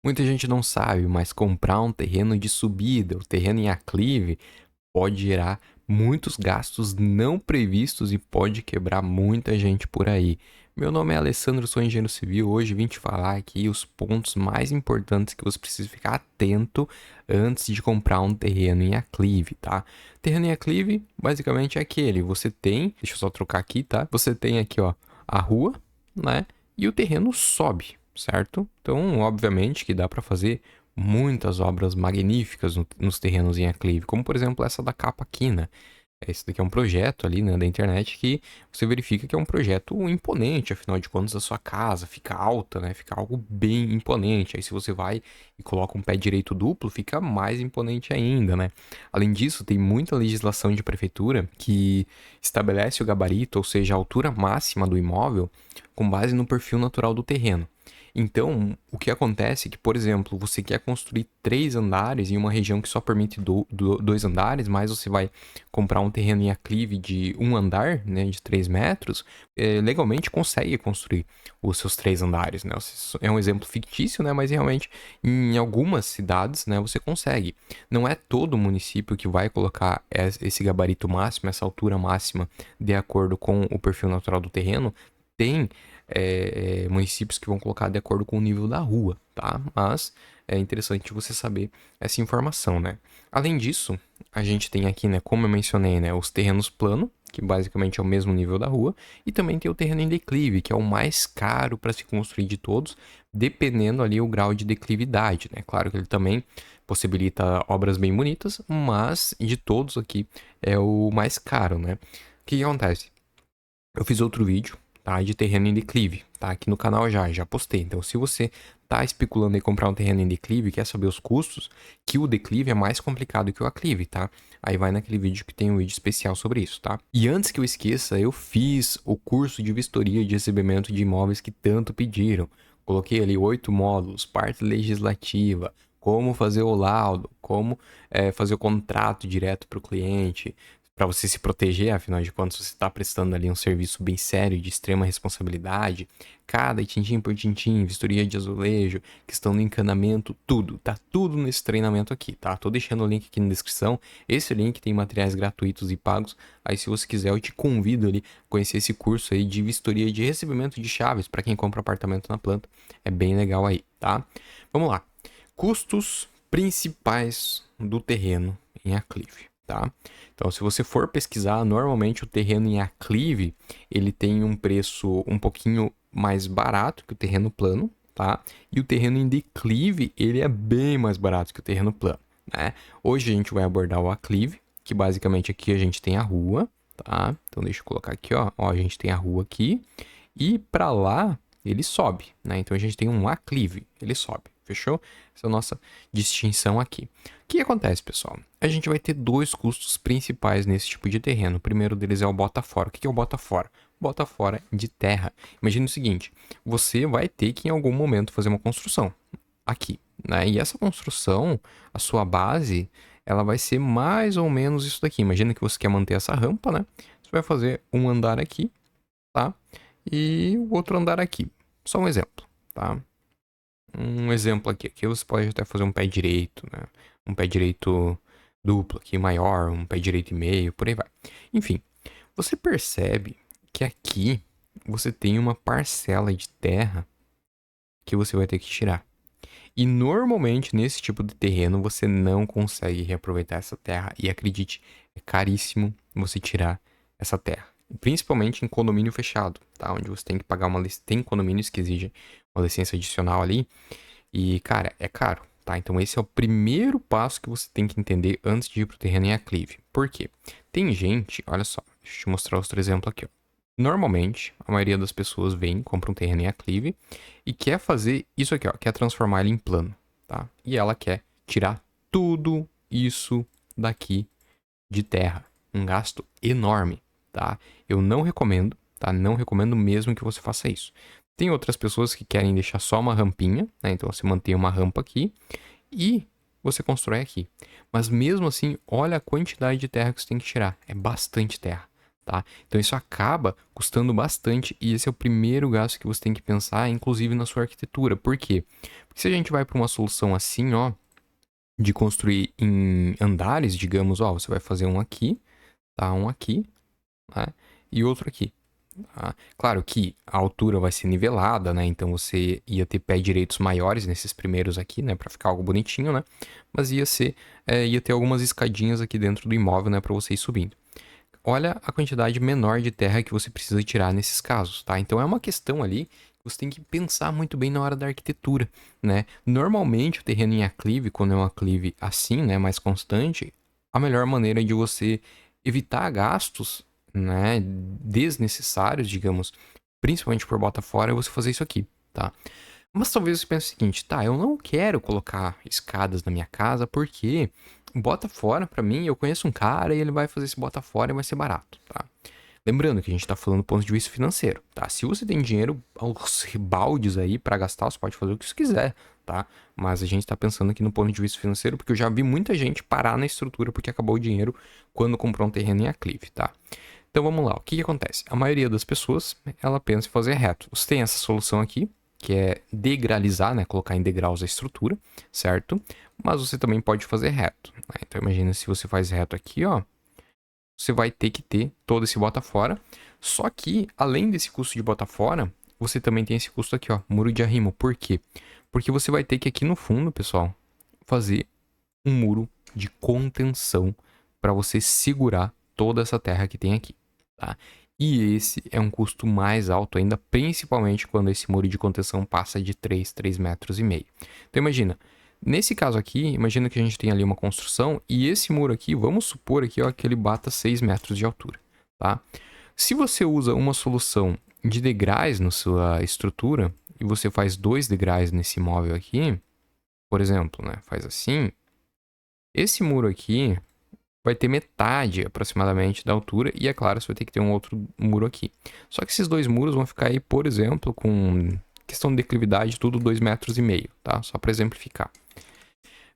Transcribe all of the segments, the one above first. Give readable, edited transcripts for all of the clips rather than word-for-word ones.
Muita gente não sabe, mas comprar um terreno de subida, o terreno em aclive, pode gerar muitos gastos não previstos e pode quebrar muita gente por aí. Meu nome é Alessandro, sou engenheiro civil. Hoje vim te falar aqui os pontos mais importantes que você precisa ficar atento antes de comprar um terreno em aclive, tá? Terreno em aclive, basicamente é aquele, você tem, deixa eu só trocar aqui, tá? Você tem aqui, ó, a rua, né? E o terreno sobe, certo? Então, obviamente que dá para fazer muitas obras magníficas nos terrenos em aclive, como por exemplo essa da Capa Quina. Esse daqui é um projeto ali, né, da internet que você verifica que é um projeto imponente, afinal de contas a sua casa fica alta, né, fica algo bem imponente. Aí se você vai e coloca um pé direito duplo, fica mais imponente ainda, né. Além disso, tem muita legislação de prefeitura que estabelece o gabarito, ou seja, a altura máxima do imóvel, com base no perfil natural do terreno. Então, o que acontece é que, por exemplo, você quer construir 3 andares em uma região que só permite 2 andares, mas você vai comprar um terreno em aclive de 1 andar, né, de 3 metros, legalmente consegue construir os seus 3 andares, né? É um exemplo fictício, né, mas realmente em algumas cidades, né, você consegue. Não é todo município que vai colocar esse gabarito máximo, essa altura máxima, de acordo com o perfil natural do terreno. Tem municípios que vão colocar de acordo com o nível da rua, tá? Mas é interessante você saber essa informação, né? Além disso, a gente tem aqui, né, como eu mencionei, né, os terrenos plano, que basicamente é o mesmo nível da rua, e também tem o terreno em declive, que é o mais caro para se construir de todos, dependendo ali o grau de declividade, né? Claro que ele também possibilita obras bem bonitas, mas de todos aqui é o mais caro, né? O que acontece? Eu fiz outro vídeo, tá, de terreno em declive, tá, aqui no canal já postei. Então, se você tá especulando em comprar um terreno em declive, quer saber os custos, que o declive é mais complicado que o aclive, tá? Aí vai naquele vídeo que tem um vídeo especial sobre isso, tá? E antes que eu esqueça, eu fiz o curso de vistoria de recebimento de imóveis que tanto pediram. Coloquei ali 8 módulos, parte legislativa, como fazer o laudo, como fazer o contrato direto para o cliente, para você se proteger, afinal de contas você está prestando ali um serviço bem sério, de extrema responsabilidade. Cada tintim por tintim, vistoria de azulejo, questão do encanamento, tudo. Tá tudo nesse treinamento aqui, tá? Tô deixando o link aqui na descrição. Esse link tem materiais gratuitos e pagos. Aí se você quiser, eu te convido ali a conhecer esse curso aí de vistoria de recebimento de chaves para quem compra apartamento na planta. É bem legal aí, tá? Vamos lá. Custos principais do terreno em aclive, tá? Então, se você for pesquisar, normalmente o terreno em aclive, ele tem um preço um pouquinho mais barato que o terreno plano, tá? E o terreno em declive, ele é bem mais barato que o terreno plano, né? Hoje a gente vai abordar o aclive, que basicamente aqui a gente tem a rua, tá? Então deixa eu colocar aqui, ó, a gente tem a rua aqui e para lá ele sobe, né? Então a gente tem um aclive, ele sobe, fechou? Essa é a nossa distinção aqui. O que acontece, pessoal? A gente vai ter dois custos principais nesse tipo de terreno. O primeiro deles é o bota fora. O que é o bota fora? Bota fora de terra. Imagine o seguinte: você vai ter que em algum momento fazer uma construção aqui, né? E essa construção, a sua base, ela vai ser mais ou menos isso daqui. Imagina que você quer manter essa rampa, né? Você vai fazer um andar aqui, tá? E o outro andar aqui. Só um exemplo, tá? Um exemplo aqui. Aqui você pode até fazer um pé direito, né? Um pé direito duplo aqui, maior, um pé direito e meio, por aí vai. Enfim, você percebe que aqui você tem uma parcela de terra que você vai ter que tirar. E normalmente nesse tipo de terreno você não consegue reaproveitar essa terra. E acredite, é caríssimo você tirar essa terra. Principalmente em condomínio fechado, tá? Onde você tem que pagar uma licença. Tem condomínios que exigem uma licença adicional ali. E, cara, é caro, tá? Então esse é o primeiro passo que você tem que entender antes de ir pro terreno em aclive. Por quê? Tem gente, olha só, deixa eu te mostrar outro exemplo aqui, ó. Normalmente, a maioria das pessoas vem, compra um terreno em aclive e quer fazer isso aqui, ó, quer transformar ele em plano, tá? E ela quer tirar tudo isso daqui de terra. Um gasto enorme, tá? Eu não recomendo, tá? Não recomendo mesmo que você faça isso. Tem outras pessoas que querem deixar só uma rampinha, né? Então você mantém uma rampa aqui e você constrói aqui. Mas mesmo assim, olha a quantidade de terra que você tem que tirar. É bastante terra, tá? Então isso acaba custando bastante e esse é o primeiro gasto que você tem que pensar, inclusive na sua arquitetura. Por quê? Porque se a gente vai para uma solução assim, ó, de construir em andares, digamos, ó, você vai fazer um aqui, tá? Um aqui, né? E outro aqui. Tá? Claro que a altura vai ser nivelada, né? Então você ia ter pé direitos maiores nesses primeiros aqui, né? Para ficar algo bonitinho, né? Mas ia ter algumas escadinhas aqui dentro do imóvel, né? Para você ir subindo. Olha a quantidade menor de terra que você precisa tirar nesses casos, tá? Então é uma questão ali que você tem que pensar muito bem na hora da arquitetura, né? Normalmente o terreno em aclive, quando é um aclive assim, né, mais constante, a melhor maneira de você evitar gastos, né, desnecessários, digamos, principalmente por bota fora, é você fazer isso aqui, tá? Mas talvez você pense o seguinte, tá, eu não quero colocar escadas na minha casa porque bota fora pra mim, eu conheço um cara e ele vai fazer esse bota fora e vai ser barato, tá? Lembrando que a gente tá falando do ponto de vista financeiro, tá? Se você tem dinheiro aos baldes aí pra gastar, você pode fazer o que você quiser, tá? Mas a gente tá pensando aqui no ponto de vista financeiro porque eu já vi muita gente parar na estrutura porque acabou o dinheiro quando comprou um terreno em aclive, tá? Então vamos lá, o que acontece? A maioria das pessoas, ela pensa em fazer reto. Você tem essa solução aqui, que é degralizar, né? Colocar em degraus a estrutura, certo? Mas você também pode fazer reto, né? Então imagina se você faz reto aqui, ó, você vai ter que ter todo esse bota fora. Só que, além desse custo de bota fora, você também tem esse custo aqui, ó, muro de arrimo. Por quê? Porque você vai ter que aqui no fundo, pessoal, fazer um muro de contenção para você segurar toda essa terra que tem aqui, tá? E esse é um custo mais alto ainda, principalmente quando esse muro de contenção passa de 3 metros e meio. Então imagina, nesse caso aqui, imagina que a gente tem ali uma construção e esse muro aqui, vamos supor aqui, ó, que ele bata 6 metros de altura, tá? Se você usa uma solução de degraus na sua estrutura e você faz 2 degraus nesse móvel aqui, por exemplo, né, faz assim, esse muro aqui vai ter metade aproximadamente da altura e, é claro, você vai ter que ter um outro muro aqui. Só que esses dois muros vão ficar aí, por exemplo, com questão de declividade, tudo 2,5 metros, tá? Só para exemplificar.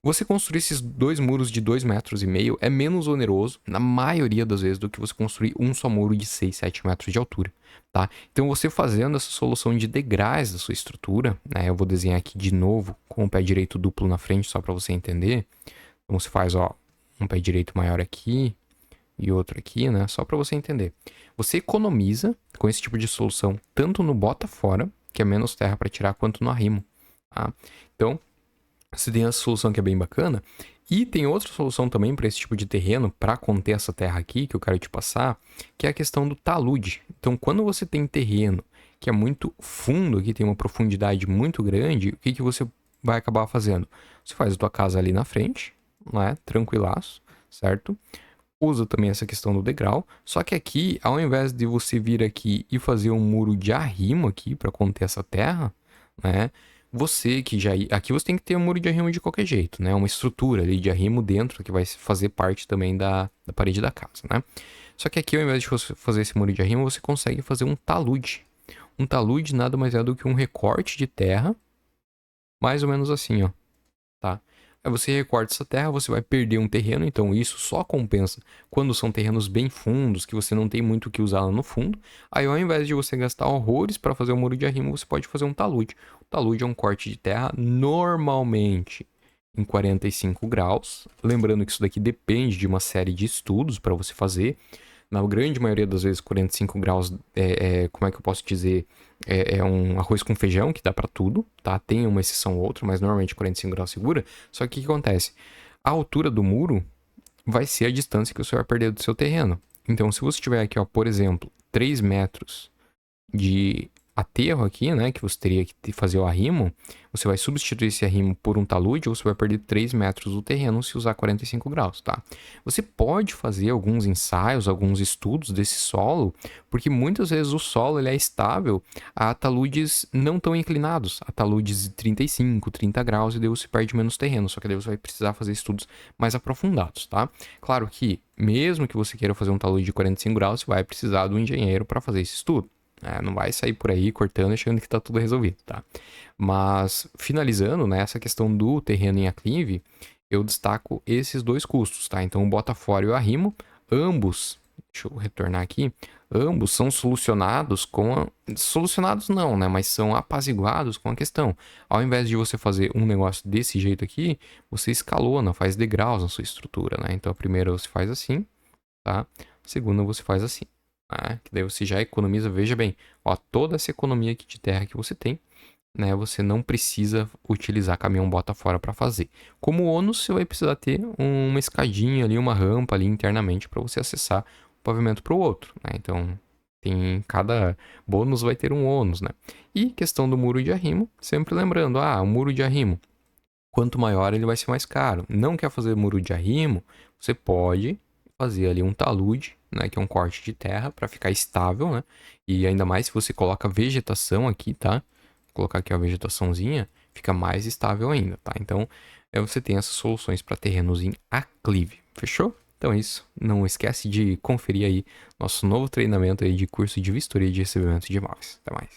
Você construir esses dois muros de 2,5 metros é menos oneroso, na maioria das vezes, do que você construir um só muro de 6, 7 metros de altura, tá? Então, você fazendo essa solução de degraus da sua estrutura, né? Eu vou desenhar aqui de novo com o pé direito duplo na frente, só para você entender. Então, você faz, ó, um pé direito maior aqui e outro aqui, né? Só para você entender. Você economiza com esse tipo de solução tanto no bota fora, que é menos terra para tirar, quanto no arrimo, tá? Então, você tem essa solução que é bem bacana. E tem outra solução também para esse tipo de terreno, para conter essa terra aqui, que eu quero te passar, que é a questão do talude. Então, quando você tem terreno que é muito fundo, que tem uma profundidade muito grande, o que você vai acabar fazendo? Você faz a tua casa ali na frente, né? Tranquilaço, certo? Usa também essa questão do degrau. Só que aqui, ao invés de você vir aqui e fazer um muro de arrimo aqui para conter essa terra, né? Você que já... Aqui você tem que ter um muro de arrimo de qualquer jeito, né? Uma estrutura ali de arrimo dentro que vai fazer parte também da parede da casa, né? Só que aqui, ao invés de você fazer esse muro de arrimo, você consegue fazer um talude. Um talude nada mais é do que um recorte de terra, mais ou menos assim, ó, tá? Aí você recorta essa terra, você vai perder um terreno, então isso só compensa quando são terrenos bem fundos, que você não tem muito o que usar lá no fundo. Aí ao invés de você gastar horrores para fazer um muro de arrimo, você pode fazer um talude. O talude é um corte de terra normalmente em 45 graus. Lembrando que isso daqui depende de uma série de estudos para você fazer. Na grande maioria das vezes, 45 graus como é que eu posso dizer? É um arroz com feijão que dá para tudo, tá? Tem uma exceção ou outra, mas normalmente 45 graus segura. Só que o que acontece? A altura do muro vai ser a distância que você vai perder do seu terreno. Então, se você tiver aqui, ó, por exemplo, 3 metros de aterro aqui, né, que você teria que fazer o arrimo, você vai substituir esse arrimo por um talude ou você vai perder 3 metros do terreno se usar 45 graus, tá? Você pode fazer alguns ensaios, alguns estudos desse solo, porque muitas vezes o solo ele é estável a taludes não tão inclinados, a taludes de 35, 30 graus, e daí você perde menos terreno, só que daí você vai precisar fazer estudos mais aprofundados, tá? Claro que, mesmo que você queira fazer um talude de 45 graus, você vai precisar do engenheiro para fazer esse estudo. Não vai sair por aí cortando achando que está tudo resolvido, tá? Mas, finalizando, né, essa questão do terreno em aclive, eu destaco esses dois custos, tá? Então, o bota fora e o arrimo, ambos deixa eu retornar aqui, ambos são solucionados solucionados não, né? Mas são apaziguados com a questão. Ao invés de você fazer um negócio desse jeito aqui, você escalona, faz degraus na sua estrutura, né? Então, a primeira você faz assim, tá? A segunda você faz assim, né? Que daí você já economiza, veja bem, ó, toda essa economia aqui de terra que você tem, né? Você não precisa utilizar caminhão bota fora para fazer. Como ônus, você vai precisar ter uma escadinha ali, uma rampa ali internamente para você acessar um pavimento para o outro, né? Então, cada bônus vai ter um ônus, né? E questão do muro de arrimo, sempre lembrando, o muro de arrimo, quanto maior ele vai ser mais caro. Não quer fazer muro de arrimo, você pode fazer ali um talude, né, que é um corte de terra para ficar estável, né? E ainda mais se você coloca vegetação aqui, tá? Vou colocar aqui a vegetaçãozinha, fica mais estável ainda, tá? Então, você tem essas soluções para terrenos em aclive, fechou? Então é isso. Não esquece de conferir aí nosso novo treinamento aí de curso de vistoria de recebimento de imóveis. Até mais.